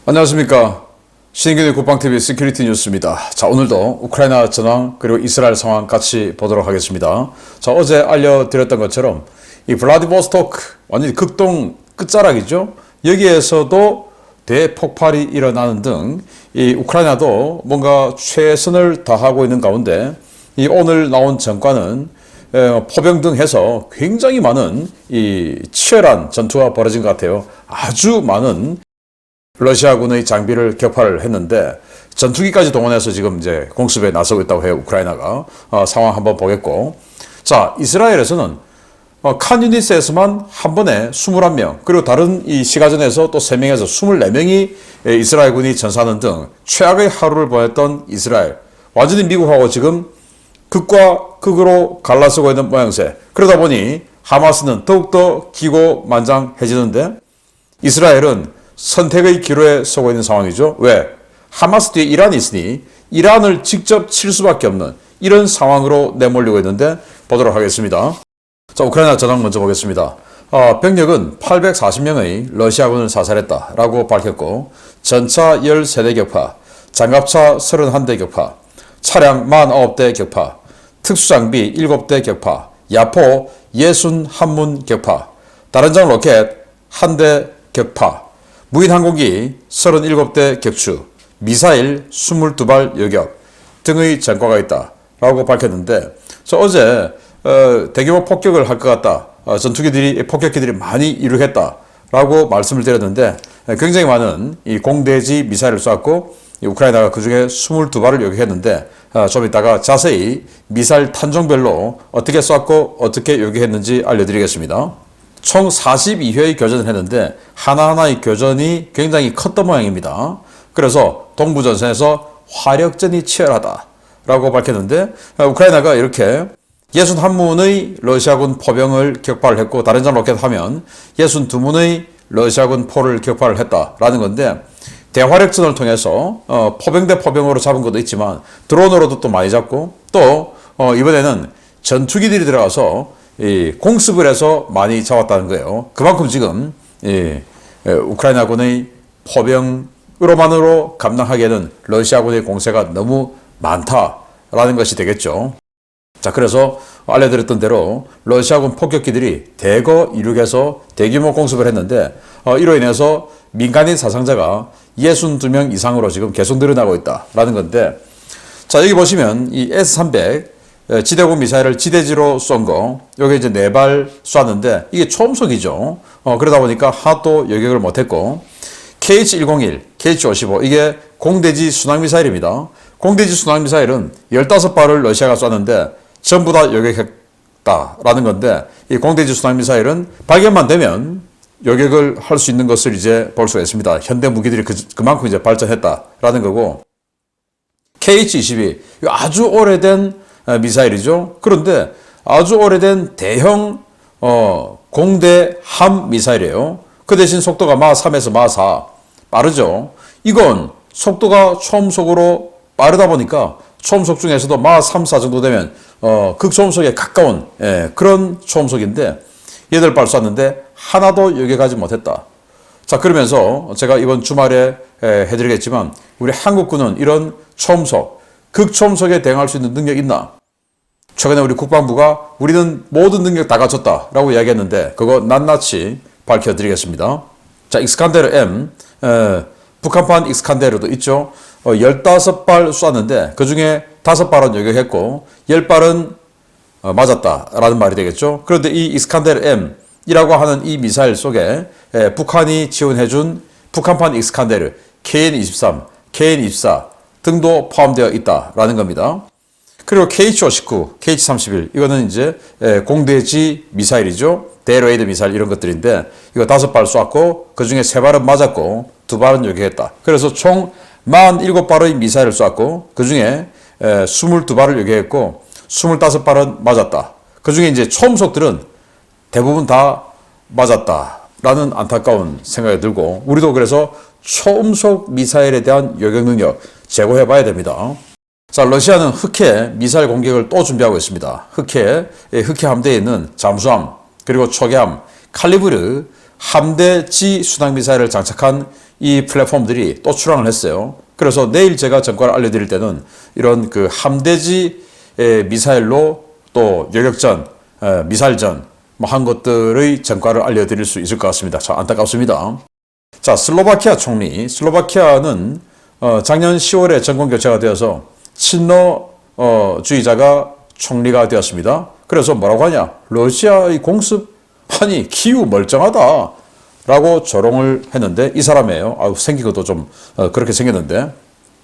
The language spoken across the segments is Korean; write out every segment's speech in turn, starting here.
안녕하십니까. 신인균의 국방TV 시큐리티 뉴스입니다. 자, 오늘도 우크라이나 전황 그리고 이스라엘 상황 같이 보도록 하겠습니다. 자, 어제 알려드렸던 것처럼 이 블라디보스토크 완전히 극동 끝자락이죠. 여기에서도 대폭발이 일어나는 등 이 우크라이나도 뭔가 최선을 다하고 있는 가운데 이 오늘 나온 전과는 포병 등 해서 굉장히 많은 이 치열한 전투가 벌어진 것 같아요. 아주 많은 러시아군의 장비를 격파를 했는데 전투기까지 동원해서 지금 이제 공습에 나서고 있다고 해요. 우크라이나가. 상황 한번 보겠고. 자, 이스라엘에서는 칸 유니스에서만 한 번에 21명, 그리고 다른 이 시가전에서 또 3명에서 24명이 이스라엘군이 전사하는 등 최악의 하루를 보냈던 이스라엘. 완전히 미국하고 지금 극과 극으로 갈라서고 있는 모양새. 그러다 보니 하마스는 더욱더 기고만장해지는데 이스라엘은 선택의 기로에 서고 있는 상황이죠. 왜? 하마스 뒤에 이란이 있으니 이란을 직접 칠 수밖에 없는 이런 상황으로 내몰리고 있는데 보도록 하겠습니다. 자, 우크라이나 전황 먼저 보겠습니다. 병력은 840명의 러시아군을 사살했다라고 밝혔고 전차 13대 격파, 장갑차 31대 격파, 차량 49대 격파, 특수장비 7대 격파, 야포 61문 격파, 다른장 로켓 1대 격파, 무인항공기 37대 격추, 미사일 22발 요격 등의 전과가 있다라고 밝혔는데, 어제 대규모 폭격을 할 것 같다, 폭격기들이 많이 이륙했다라고 말씀을 드렸는데 굉장히 많은 이 공대지 미사일을 쐈고 우크라이나가 그 중에 22발을 요격했는데 좀 이따가 자세히 미사일 탄종별로 어떻게 쐈고 어떻게 요격했는지 알려드리겠습니다. 총 42회의 교전을 했는데 하나하나의 교전이 굉장히 컸던 모양입니다. 그래서 동부전선에서 화력전이 치열하다라고 밝혔는데 우크라이나가 이렇게 61문의 러시아군 포병을 격파를 했고 다른장 로켓 하면 62문의 러시아군 포를 격파를 했다라는 건데 대화력전을 통해서 포병 대 포병으로 잡은 것도 있지만 드론으로도 또 많이 잡고 또 이번에는 전투기들이 들어가서 공습을 해서 많이 잡았다는 거예요. 그만큼 지금 우크라이나군의 포병으로만으로 감당하기에는 러시아군의 공세가 너무 많다라는 것이 되겠죠. 자, 그래서 알려드렸던 대로 러시아군 폭격기들이 대거 이륙해서 대규모 공습을 했는데 이로 인해서 민간인 사상자가 62명 이상으로 지금 계속 늘어나고 있다라는 건데, 자, 여기 보시면 이 S-300 지대공 미사일을 지대지로 쏜 거, 여기 이제 4발 쐈는데 이게 초음속이죠. 그러다 보니까 하나도 요격을 못했고, KH-101, KH-55 이게 공대지 순항미사일입니다. 공대지 순항미사일은 15발을 러시아가 쐈는데 전부 다 요격했다라는 건데, 이 공대지 순항미사일은 발견만 되면 요격을 할 수 있는 것을 이제 볼 수가 있습니다. 현대 무기들이 그만큼 이제 발전했다라는 거고, KH-22 아주 오래된 미사일이죠. 그런데 아주 오래된 대형 공대 함 미사일이에요. 그 대신 속도가 마 3에서 마 4 빠르죠. 이건 속도가 초음속으로 빠르다 보니까 초음속 중에서도 마 3, 4 정도 되면 극초음속에 가까운 그런 초음속인데 8발 쐈는데 하나도 요격하지 못했다. 자, 그러면서 제가 이번 주말에 해드리겠지만 우리 한국군은 이런 초음속, 극초음속에 대응할 수 있는 능력 있나? 최근에 우리 국방부가 우리는 모든 능력 다 갖췄다라고 이야기했는데 그거 낱낱이 밝혀드리겠습니다. 자, 익스칸데르 M, 북한판 익스칸데르도 있죠. 15발 쐈는데 그 중에 5발은 요격했고 10발은 맞았다라는 말이 되겠죠. 그런데 이 익스칸데르 M이라고 하는 이 미사일 속에 북한이 지원해준 북한판 익스칸데르 KN-23, KN-24 등도 포함되어 있다라는 겁니다. 그리고 KH-59, KH-31 이거는 이제 공대지 미사일이죠. 대레이더 미사일 이런 것들인데 이거 5발 쐈고 그 중에 3발은 맞았고 2발은 요격했다. 그래서 총 47발의 미사일을 쐈고 그 중에 22발을 요격했고 25발은 맞았다. 그 중에 이제 초음속들은 대부분 다 맞았다라는 안타까운 생각이 들고 우리도 그래서 초음속 미사일에 대한 요격 능력 제고해 봐야 됩니다. 자, 러시아는 흑해 미사일 공격을 또 준비하고 있습니다. 흑해 함대에 있는 잠수함, 그리고 초계함, 칼리브르 함대 지 순항미사일을 장착한 이 플랫폼들이 또 출항을 했어요. 그래서 내일 제가 전과를 알려드릴 때는 이런 그 함대지 미사일로 또 요격전, 미사일전 뭐 한 것들의 전과를 알려드릴 수 있을 것 같습니다. 자, 안타깝습니다. 자, 슬로바키아 총리. 슬로바키아는 작년 10월에 정권 교체가 되어서 친러주의자가 총리가 되었습니다. 그래서 뭐라고 하냐? 러시아의 공습? 아니, 키우 멀쩡하다 라고 조롱을 했는데, 이 사람이에요. 아유, 생긴 것도 좀 그렇게 생겼는데,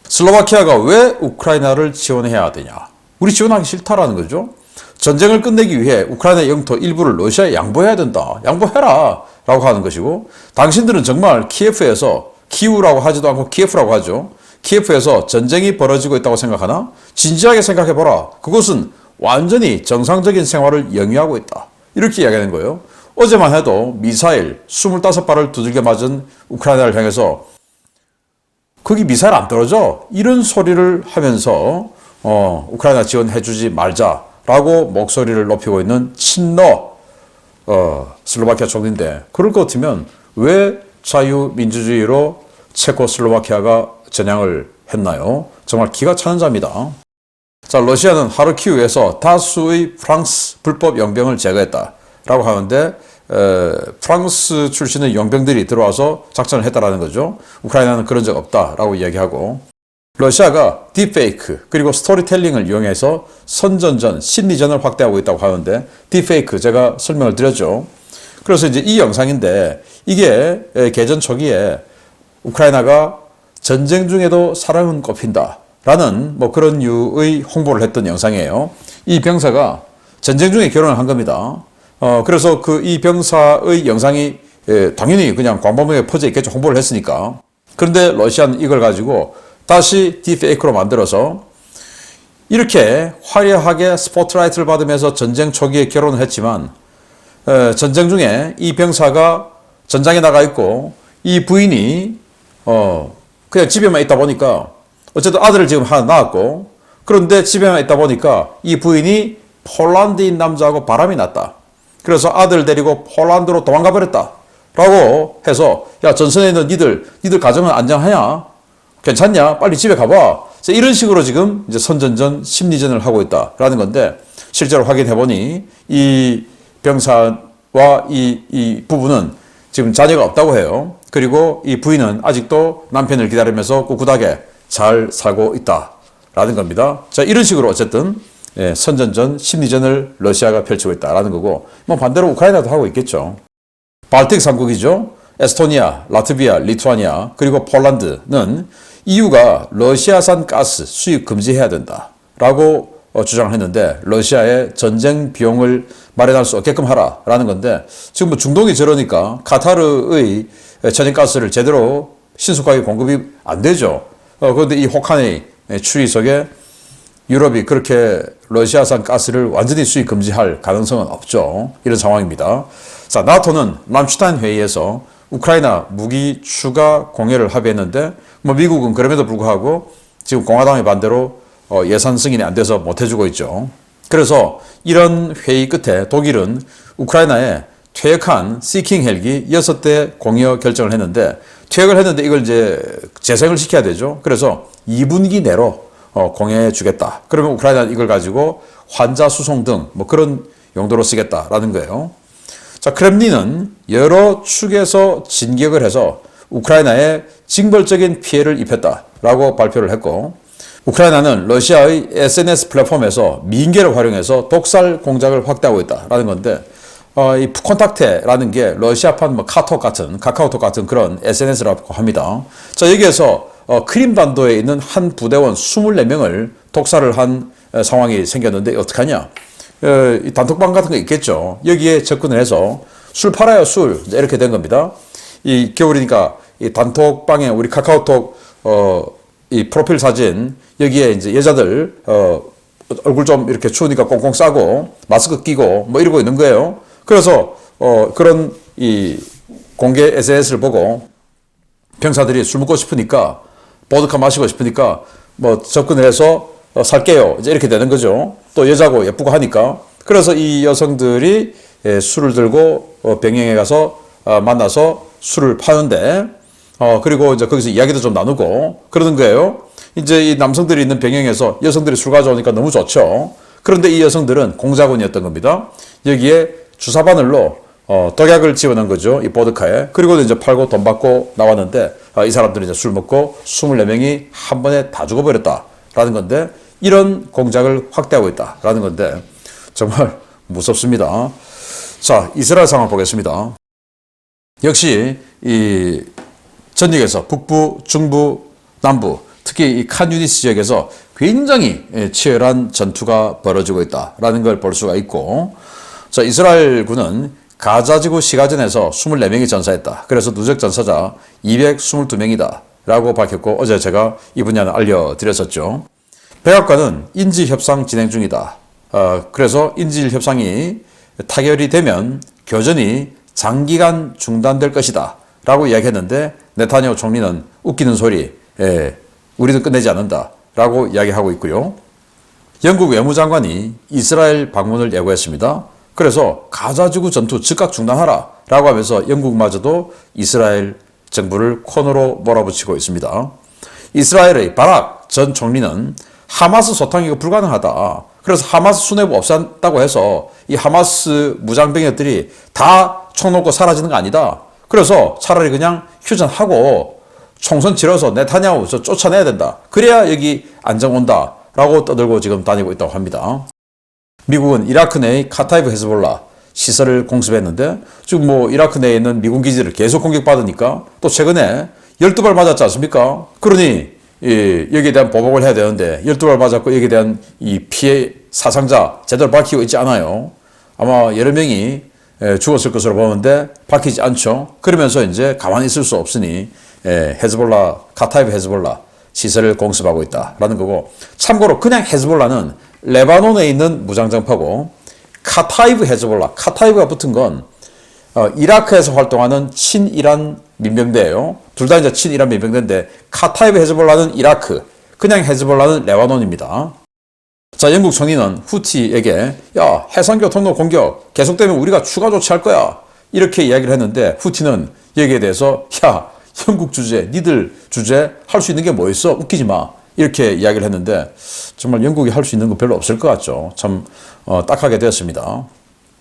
슬로바키아가 왜 우크라이나를 지원해야 되냐? 우리 지원하기 싫다라는 거죠. 전쟁을 끝내기 위해 우크라이나 영토 일부를 러시아에 양보해야 된다. 양보해라 라고 하는 것이고, 당신들은 정말 키예프에서, 키우라고 하지도 않고 키예프라고 하죠. 키예프에서 전쟁이 벌어지고 있다고 생각하나? 진지하게 생각해보라. 그것은 완전히 정상적인 생활을 영위하고 있다. 이렇게 이야기하는 거예요. 어제만 해도 미사일 25발을 두들겨 맞은 우크라이나를 향해서 거기 미사일 안 떨어져? 이런 소리를 하면서 우크라이나 지원해주지 말자라고 목소리를 높이고 있는 친러 슬로바키아 총리인데, 그럴 것 같으면 왜 자유민주주의로 체코슬로바키아가 전향을 했나요? 정말 기가 차는 자입니다. 자, 러시아는 하르키우에서 다수의 프랑스 불법 용병을 제거했다라고 하는데, 프랑스 출신의 용병들이 들어와서 작전을 했다라는 거죠. 우크라이나는 그런 적 없다라고 이야기하고, 러시아가 딥페이크 그리고 스토리텔링을 이용해서 선전전, 심리전을 확대하고 있다고 하는데, 딥페이크 제가 설명을 드렸죠. 그래서 이제 이 영상인데, 이게 개전 초기에 우크라이나가 전쟁 중에도 사랑은 꼽힌다 라는 뭐 그런 류의 홍보를 했던 영상이에요. 이 병사가 전쟁 중에 결혼을 한 겁니다. 그래서 그 이 병사의 영상이 당연히 그냥 광범위하게 퍼져 있겠죠. 홍보를 했으니까. 그런데 러시아는 이걸 가지고 다시 딥페이크로 만들어서 이렇게 화려하게 스포트라이트를 받으면서 전쟁 초기에 결혼을 했지만, 전쟁 중에 이 병사가 전장에 나가 있고 이 부인이 그냥 집에만 있다 보니까, 어쨌든 아들을 지금 하나 낳았고, 그런데 집에만 있다 보니까 이 부인이 폴란드인 남자하고 바람이 났다. 그래서 아들 데리고 폴란드로 도망가 버렸다 라고 해서, 야, 전선에 있는 니들 가정은 안정하냐? 괜찮냐? 빨리 집에 가봐. 이런 식으로 지금 이제 선전전, 심리전을 하고 있다라는 건데, 실제로 확인해 보니 이 병사와 이 부부는 지금 자녀가 없다고 해요. 그리고 이 부인은 아직도 남편을 기다리면서 꿋꿋하게 잘 살고 있다라는 겁니다. 자, 이런 식으로 어쨌든 선전전, 심리전을 러시아가 펼치고 있다라는 거고, 뭐 반대로 우크라이나도 하고 있겠죠. 발틱 3국이죠. 에스토니아, 라트비아, 리투아니아, 그리고 폴란드는 EU가 러시아산 가스 수입 금지해야 된다라고 주장을 했는데, 러시아의 전쟁 비용을 마련할 수 없게끔 하라라는 건데, 지금 뭐 중동이 저러니까 카타르의 천연가스를 제대로 신속하게 공급이 안 되죠. 그런데 이 혹한의 추이 속에 유럽이 그렇게 러시아산 가스를 완전히 수입 금지할 가능성은 없죠. 이런 상황입니다. 자, 나토는 람슈타인 회의에서 우크라이나 무기 추가 공여를 합의했는데, 뭐 미국은 그럼에도 불구하고 지금 공화당의 반대로 예산 승인이 안 돼서 못 해주고 있죠. 그래서 이런 회의 끝에 독일은 우크라이나에 퇴역한 시킹 헬기 6대 공여 결정을 했는데, 퇴역을 했는데 이걸 이제 재생을 시켜야 되죠. 그래서 2분기 내로 공여해 주겠다. 그러면 우크라이나는 이걸 가지고 환자 수송 등 뭐 그런 용도로 쓰겠다라는 거예요. 자, 크렘린은 여러 축에서 진격을 해서 우크라이나에 징벌적인 피해를 입혔다라고 발표를 했고, 우크라이나는 러시아의 SNS 플랫폼에서 민계를 활용해서 독살 공작을 확대하고 있다라는 건데, 이 푸콘탁테라는 게 러시아판 뭐 카카오톡 같은 그런 SNS라고 합니다. 자, 여기에서 크림반도에 있는 한 부대원 24명을 독살을 한 상황이 생겼는데, 어떡하냐? 이 단톡방 같은 거 있겠죠. 여기에 접근을 해서 술 팔아요, 술. 이렇게 된 겁니다. 이 겨울이니까 이 단톡방에 우리 카카오톡 이 프로필 사진, 여기에 이제 여자들 얼굴 좀 이렇게 추우니까 꽁꽁 싸고 마스크 끼고 뭐 이러고 있는 거예요. 그래서 그런 이 공개 SNS를 보고 병사들이 술 먹고 싶으니까, 보드카 마시고 싶으니까 뭐 접근을 해서 살게요, 이제 이렇게 되는 거죠. 또 여자고 예쁘고 하니까. 그래서 이 여성들이 술을 들고 병영에 가서 만나서 술을 파는데, 그리고 이제 거기서 이야기도 좀 나누고 그러는 거예요. 이제 이 남성들이 있는 병영에서 여성들이 술 가져오니까 너무 좋죠. 그런데 이 여성들은 공작원이었던 겁니다. 여기에 주사바늘로 독약을 집어넣은 거죠. 이 보드카에. 그리고 이제 팔고 돈 받고 나왔는데 이 사람들이 이제 술 먹고 24명이 한 번에 다 죽어버렸다라는 건데 이런 공작을 확대하고 있다라는 건데 정말 무섭습니다. 자, 이스라엘 상황 보겠습니다. 역시 이 전역에서 북부, 중부, 남부 특히 이 칸 유니스 지역에서 굉장히 치열한 전투가 벌어지고 있다라는 걸 볼 수가 있고 자, 이스라엘군은 가자지구 시가전에서 24명이 전사했다. 그래서 누적 전사자 222명이다 라고 밝혔고 어제 제가 이 분야는 알려드렸었죠. 백악관은 인질협상 진행 중이다. 그래서 인질협상이 타결이 되면 교전이 장기간 중단될 것이다 라고 이야기했는데 네타냐후 총리는 웃기는 소리, 우리도 끝내지 않는다 라고 이야기하고 있고요. 영국 외무장관이 이스라엘 방문을 예고했습니다. 그래서 가자지구 전투 즉각 중단하라 라고 하면서 영국마저도 이스라엘 정부를 코너로 몰아붙이고 있습니다. 이스라엘의 바락 전 총리는 하마스 소탕이 불가능하다. 그래서 하마스 수뇌부 없앤다고 해서 이 하마스 무장병력들이 다 총 놓고 사라지는 거 아니다. 그래서 차라리 그냥 휴전하고 총선 치러서 네타냐후 쫓아내야 된다. 그래야 여기 안정 온다 라고 떠들고 지금 다니고 있다고 합니다. 미국은 이라크 내의 카타이브 헤즈볼라 시설을 공습했는데 지금 이라크 내에 있는 미군 기지를 계속 공격받으니까 또 최근에 12발 맞았지 않습니까? 그러니 여기에 대한 보복을 해야 되는데 12발 맞았고 여기에 대한 이 피해 사상자 제대로 밝히고 있지 않아요. 아마 여러 명이 죽었을 것으로 보는데 밝히지 않죠. 그러면서 이제 가만히 있을 수 없으니 헤즈볼라, 카타이브 헤즈볼라 시설을 공습하고 있다라는 거고 참고로 그냥 헤즈볼라는 레바논에 있는 무장정파고 카타이브 헤즈볼라, 카타이브가 붙은 건 이라크에서 활동하는 친이란 민병대예요. 둘 다 이제 친이란 민병대인데 카타이브 헤즈볼라는 이라크, 그냥 헤즈볼라는 레바논입니다. 자, 영국 총리는 후티에게 야, 해상교 통로 공격 계속되면 우리가 추가 조치할 거야 이렇게 이야기를 했는데 후티는 여기에 대해서 야, 영국 주재, 니들 주재 할 수 있는 게 뭐 있어? 웃기지 마 이렇게 이야기를 했는데 정말 영국이 할 수 있는 거 별로 없을 것 같죠. 참 딱하게 되었습니다.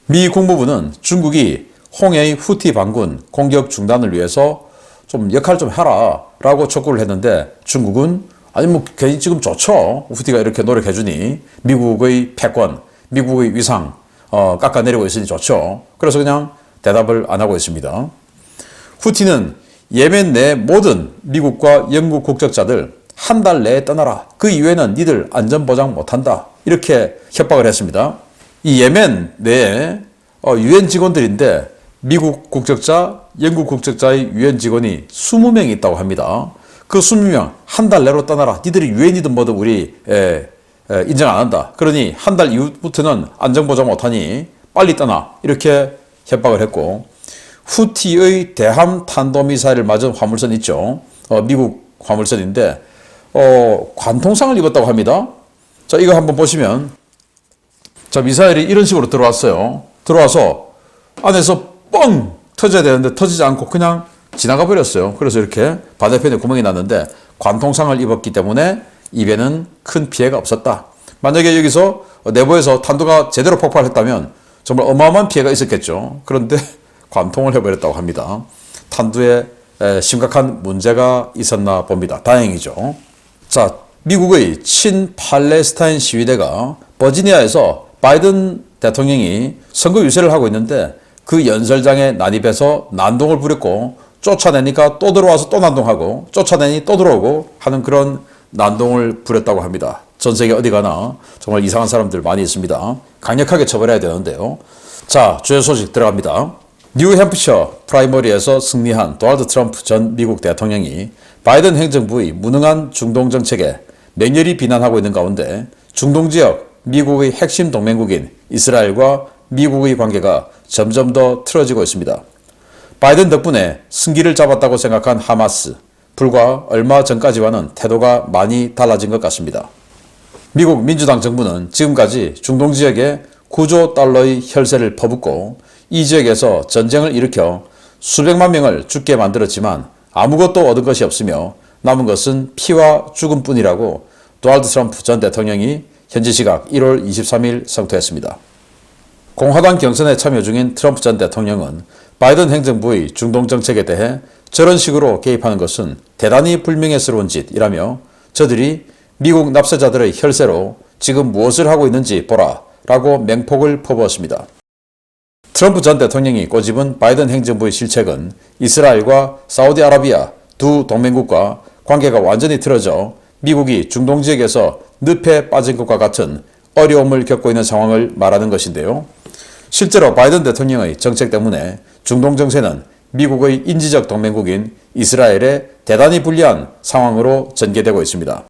미 국무부는 중국이 홍해의 후티 반군 공격 중단을 위해서 좀 역할 좀 하라 라고 촉구를 했는데 중국은 아니 괜히 지금 좋죠. 후티가 이렇게 노력해주니 미국의 패권, 미국의 위상 깎아내리고 있으니 좋죠. 그래서 그냥 대답을 안 하고 있습니다. 후티는 예멘 내 모든 미국과 영국 국적자들 한 달 내에 떠나라. 그 이후에는 니들 안전보장 못한다. 이렇게 협박을 했습니다. 이 예멘 내에 유엔 직원들인데 미국 국적자, 영국 국적자의 유엔 직원이 20명이 있다고 합니다. 그 20명 한 달 내로 떠나라. 니들이 유엔이든 뭐든 우리 인정 안 한다. 그러니 한 달 이후부터는 안전보장 못하니 빨리 떠나. 이렇게 협박을 했고 후티의 대함 탄도미사일을 맞은 화물선 있죠. 미국 화물선인데 관통상을 입었다고 합니다. 자, 이거 한번 보시면 자, 미사일이 이런 식으로 들어왔어요. 들어와서 안에서 뻥 터져야 되는데 터지지 않고 그냥 지나가 버렸어요. 그래서 이렇게 바다편에 구멍이 났는데 관통상을 입었기 때문에 입에는 큰 피해가 없었다. 만약에 여기서 내부에서 탄두가 제대로 폭발했다면 정말 어마어마한 피해가 있었겠죠. 그런데 관통을 해버렸다고 합니다. 탄두에 심각한 문제가 있었나 봅니다. 다행이죠. 자, 미국의 친팔레스타인 시위대가 버지니아에서 바이든 대통령이 선거 유세를 하고 있는데 그 연설장에 난입해서 난동을 부렸고 쫓아내니까 또 들어와서 또 난동하고 쫓아내니 또 들어오고 하는 그런 난동을 부렸다고 합니다. 전 세계 어디 가나 정말 이상한 사람들 많이 있습니다. 강력하게 처벌해야 되는데요. 자, 주요 소식 들어갑니다. 뉴햄프셔 프라이머리에서 승리한 도널드 트럼프 전 미국 대통령이 바이든 행정부의 무능한 중동 정책에 맹렬히 비난하고 있는 가운데 중동 지역 미국의 핵심 동맹국인 이스라엘과 미국의 관계가 점점 더 틀어지고 있습니다. 바이든 덕분에 승기를 잡았다고 생각한 하마스, 불과 얼마 전까지와는 태도가 많이 달라진 것 같습니다. 미국 민주당 정부는 지금까지 중동 지역에 9조 달러의 혈세를 퍼붓고 이 지역에서 전쟁을 일으켜 수백만 명을 죽게 만들었지만 아무것도 얻은 것이 없으며 남은 것은 피와 죽음뿐이라고 도널드 트럼프 전 대통령이 현지 시각 1월 23일 성토했습니다. 공화당 경선에 참여 중인 트럼프 전 대통령은 바이든 행정부의 중동 정책에 대해 저런 식으로 개입하는 것은 대단히 불명예스러운 짓이라며 저들이 미국 납세자들의 혈세로 지금 무엇을 하고 있는지 보라 라고 맹폭을 퍼부었습니다. 트럼프 전 대통령이 꼬집은 바이든 행정부의 실책은 이스라엘과 사우디아라비아 두 동맹국과 관계가 완전히 틀어져 미국이 중동 지역에서 늪에 빠진 것과 같은 어려움을 겪고 있는 상황을 말하는 것인데요. 실제로 바이든 대통령의 정책 때문에 중동 정세는 미국의 인지적 동맹국인 이스라엘에 대단히 불리한 상황으로 전개되고 있습니다.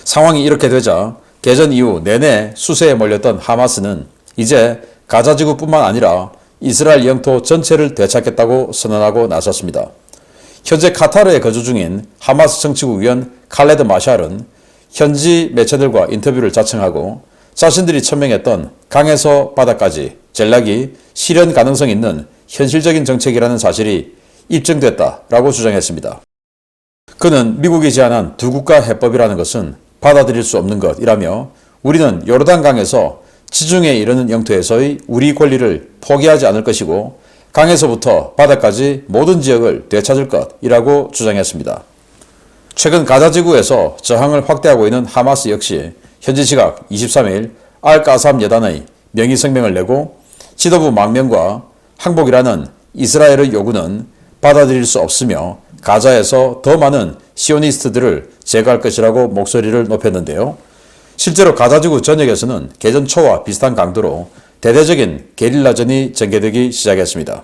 상황이 이렇게 되자 개전 이후 내내 수세에 몰렸던 하마스는 이제 가자지구뿐만 아니라 이스라엘 영토 전체를 되찾겠다고 선언하고 나섰습니다. 현재 카타르에 거주 중인 하마스 정치국 위원 칼레드 마샬은 현지 매체들과 인터뷰를 자청하고 자신들이 천명했던 강에서 바다까지 전략이 실현 가능성 있는 현실적인 정책이라는 사실이 입증됐다라고 주장했습니다. 그는 미국이 제안한 두 국가 해법이라는 것은 받아들일 수 없는 것이라며 우리는 요르단강에서 지중해에 이르는 영토에서의 우리 권리를 포기하지 않을 것이고 강에서부터 바다까지 모든 지역을 되찾을 것이라고 주장했습니다. 최근 가자지구에서 저항을 확대하고 있는 하마스 역시 현지 시각 23일 알까삼 여단의 명의 성명을 내고 지도부 망명과 항복이라는 이스라엘의 요구는 받아들일 수 없으며 가자에서 더 많은 시오니스트들을 제거할 것이라고 목소리를 높였는데요. 실제로 가자지구 전역에서는 개전 초와 비슷한 강도로 대대적인 게릴라전이 전개되기 시작했습니다.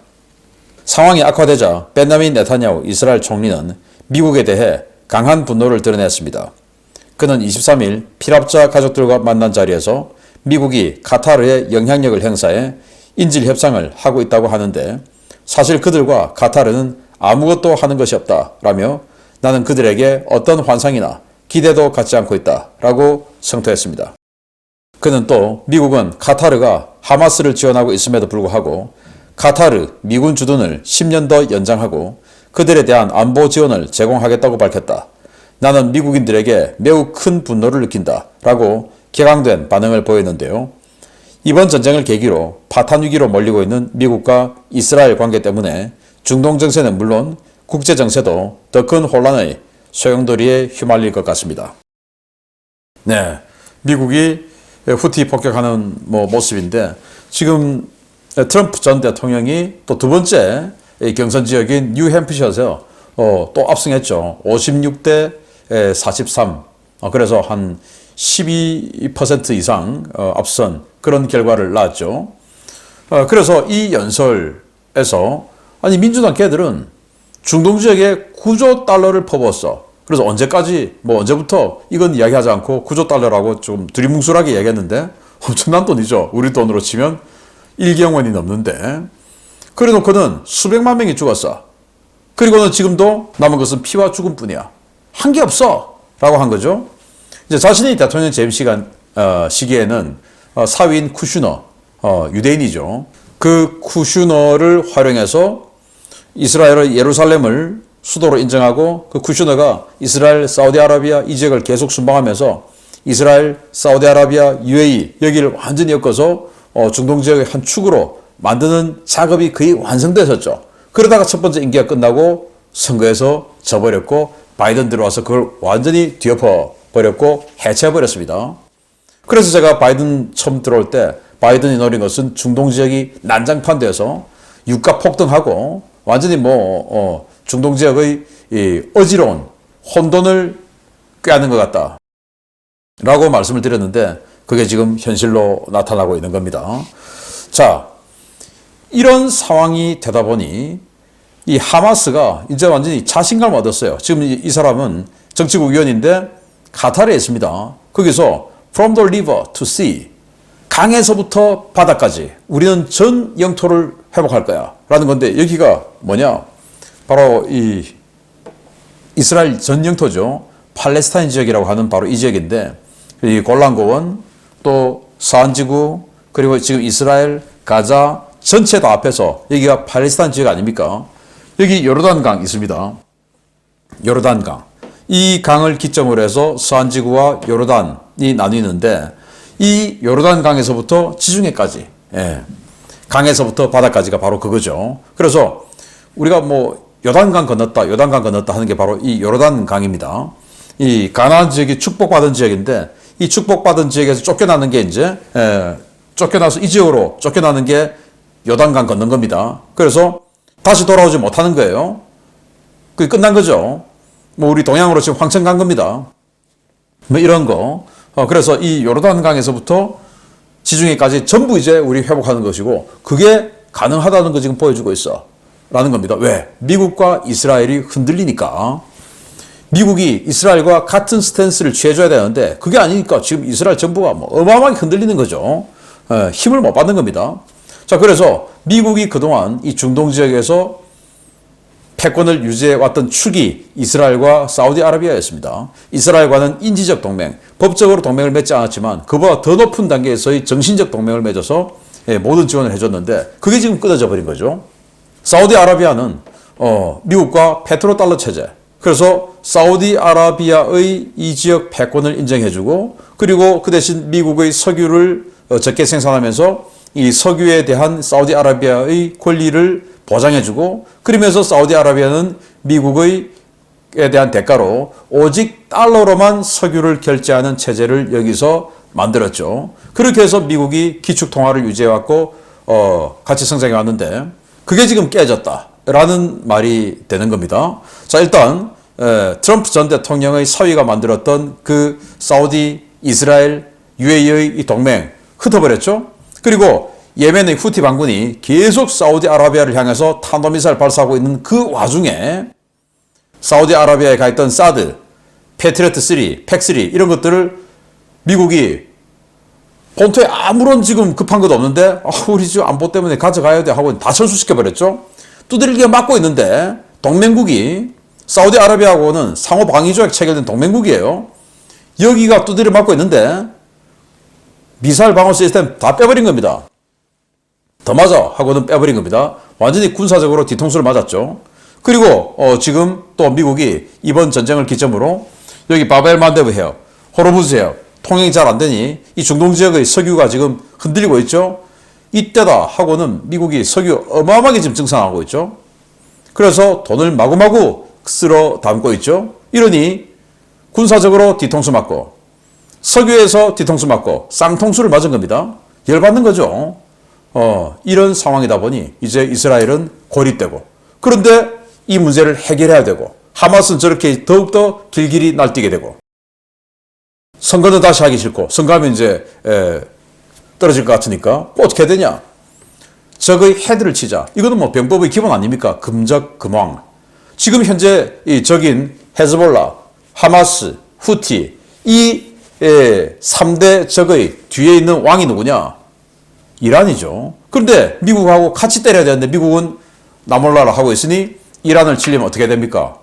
상황이 악화되자 벤자민 네타냐후 이스라엘 총리는 미국에 대해 강한 분노를 드러냈습니다. 그는 23일 피랍자 가족들과 만난 자리에서 미국이 카타르에 영향력을 행사해 인질 협상을 하고 있다고 하는데 사실 그들과 카타르는 아무것도 하는 것이 없다라며 나는 그들에게 어떤 환상이나 기대도 갖지 않고 있다라고 성토했습니다. 그는 또 미국은 카타르가 하마스를 지원하고 있음에도 불구하고 카타르 미군 주둔을 10년 더 연장하고 그들에 대한 안보 지원을 제공하겠다고 밝혔다. 나는 미국인들에게 매우 큰 분노를 느낀다라고 격앙된 반응을 보였는데요. 이번 전쟁을 계기로 파탄 위기로 몰리고 있는 미국과 이스라엘 관계 때문에 중동 정세는 물론 국제 정세도 더 큰 혼란의 소용돌이에 휘말릴 것 같습니다. 네, 미국이 후티 폭격하는 모습인데 지금 트럼프 전 대통령이 또 두 번째 경선 지역인 뉴햄프셔에서 또 압승했죠. 56대 43. 그래서 한 12% 이상 앞선 그런 결과를 낳았죠. 그래서 이 연설에서 아니 민주당 걔들은 중동 지역에 9조 달러를 퍼부었어. 그래서 언제까지 언제부터 이건 이야기하지 않고 9조 달러라고 좀 두리뭉술하게 얘기했는데 엄청난 돈이죠. 우리 돈으로 치면 1경 원이 넘는데 그래 놓고는 수백만 명이 죽었어. 그리고는 지금도 남은 것은 피와 죽음뿐이야. 한 게 없어 라고 한 거죠. 이제 자신이 대통령 재임 시기에는 사위인 쿠슈너, 유대인이죠. 그 쿠슈너를 활용해서 이스라엘의 예루살렘을 수도로 인정하고 그 쿠슈너가 이스라엘, 사우디아라비아 이 지역을 계속 순방하면서 이스라엘, 사우디아라비아, UAE 여기를 완전히 엮어서 중동 지역의 한 축으로 만드는 작업이 거의 완성됐었죠. 그러다가 첫 번째 임기가 끝나고 선거에서 져버렸고 바이든 들어와서 그걸 완전히 뒤엎어버렸고 해체해버렸습니다. 그래서 제가 바이든 처음 들어올 때 바이든이 노린 것은 중동 지역이 난장판돼서 유가 폭등하고 완전히 중동 지역의 이 어지러운 혼돈을 꾀하는 것 같다 라고 말씀을 드렸는데 그게 지금 현실로 나타나고 있는 겁니다. 자, 이런 상황이 되다 보니 이 하마스가 이제 완전히 자신감을 얻었어요. 지금 이 사람은 정치국 위원인데 카타르에 있습니다. 거기서 from the river to sea, 강에서부터 바다까지 우리는 전 영토를 회복할 거야 라는 건데 여기가 뭐냐? 바로 이 이스라엘 전 영토죠. 팔레스타인 지역이라고 하는 바로 이 지역인데 이 골란고원 또 서안지구 그리고 지금 이스라엘 가자 전체 다 앞에서 여기가 팔레스타인 지역 아닙니까? 여기 요르단강 있습니다. 요르단강. 이 강을 기점으로 해서 서안지구와 요르단이 나뉘는데 이 요르단강에서부터 지중해까지, 예, 강에서부터 바다까지가 바로 그거죠. 그래서 우리가 뭐 요단강 건넜다, 요단강 건넜다 하는 게 바로 이 요르단강입니다. 이 가나안 지역이 축복받은 지역인데 이 축복받은 지역에서 쫓겨나는 게 이제 쫓겨나서 이 지역으로 쫓겨나는 게 요단강 건넌 겁니다. 그래서 다시 돌아오지 못하는 거예요. 그게 끝난 거죠. 뭐 우리 동양으로 지금 황천 간 겁니다. 뭐 이런 거. 그래서 이 요르단강에서부터 지중해까지 전부 이제 우리 회복하는 것이고 그게 가능하다는 거 지금 보여주고 있어. 라는 겁니다. 왜? 미국과 이스라엘이 흔들리니까. 미국이 이스라엘과 같은 스탠스를 취해줘야 되는데 그게 아니니까 지금 이스라엘 정부가 뭐 어마어마하게 흔들리는 거죠. 힘을 못 받는 겁니다. 자, 그래서 미국이 그동안 이 중동 지역에서 패권을 유지해왔던 축이 이스라엘과 사우디아라비아였습니다. 이스라엘과는 인지적 동맹, 법적으로 동맹을 맺지 않았지만 그보다 더 높은 단계에서의 정신적 동맹을 맺어서 모든 지원을 해줬는데 그게 지금 끊어져 버린 거죠. 사우디아라비아는 미국과 페트로달러 체제, 그래서 사우디아라비아의 이 지역 패권을 인정해주고 그리고 그 대신 미국의 석유를 적게 생산하면서 이 석유에 대한 사우디아라비아의 권리를 보장해주고 그러면서 사우디아라비아는 미국에 대한 대가로 오직 달러로만 석유를 결제하는 체제를 여기서 만들었죠. 그렇게 해서 미국이 기축통화를 유지해왔고 같이 성장해 왔는데 그게 지금 깨졌다라는 말이 되는 겁니다. 자, 일단 트럼프 전 대통령의 사위가 만들었던 그 사우디, 이스라엘, UAE의 이 동맹 흩어버렸죠. 그리고 예멘의 후티 반군이 계속 사우디아라비아를 향해서 탄도미사일 발사하고 있는 그 와중에 사우디아라비아에 가 있던 사드, 패트리어트 3, 팩3 이런 것들을 미국이 본토에 아무런 지금 급한 것도 없는데 우리 지금 안보 때문에 가져가야 돼 하고 다 철수시켜버렸죠. 두들기게 맞고 있는데 동맹국이 사우디아라비아하고는 상호방위조약 체결된 동맹국이에요. 여기가 두드려 맞고 있는데 미사일 방어 시스템 다 빼버린 겁니다. 더 맞아 하고는 빼버린 겁니다. 완전히 군사적으로 뒤통수를 맞았죠. 그리고 지금 또 미국이 이번 전쟁을 기점으로 여기 바벨만데브 해협, 호르무즈 해협 통행이 잘 안 되니 이 중동 지역의 석유가 지금 흔들리고 있죠. 이때다 하고는 미국이 석유 어마어마하게 지금 증산하고 있죠. 그래서 돈을 마구마구 쓸어 담고 있죠. 이러니 군사적으로 뒤통수 맞고 석유에서 뒤통수 맞고 쌍통수를 맞은 겁니다. 열받는 거죠. 이런 상황이다 보니 이제 이스라엘은 고립되고 그런데 이 문제를 해결해야 되고 하마스는 저렇게 더욱더 길길이 날뛰게 되고 선거는 다시 하기 싫고 선거하면 이제 떨어질 것 같으니까 어떻게 해야 되냐. 적의 헤드를 치자. 이거는 뭐 병법의 기본 아닙니까? 금적, 금왕. 지금 현재 이 적인 헤즈볼라, 하마스, 후티 이 3대 적의 뒤에 있는 왕이 누구냐? 이란이죠. 그런데 미국하고 같이 때려야 되는데 미국은 나몰라라 하고 있으니 이란을 치려면 어떻게 됩니까?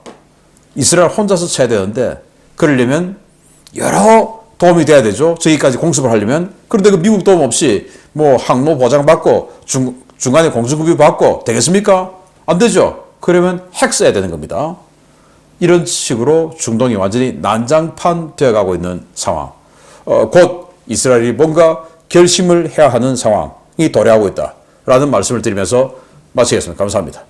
이스라엘 혼자서 쳐야 되는데 그러려면 여러 도움이 돼야 되죠. 저기까지 공습을 하려면. 그런데 그 미국 도움 없이 뭐 항로 보장받고 중간에 공중급유 받고 되겠습니까? 안 되죠. 그러면 핵 써야 되는 겁니다. 이런 식으로 중동이 완전히 난장판 되어가고 있는 상황. 곧 이스라엘이 뭔가 결심을 해야 하는 상황이 도래하고 있다라는 말씀을 드리면서 마치겠습니다. 감사합니다.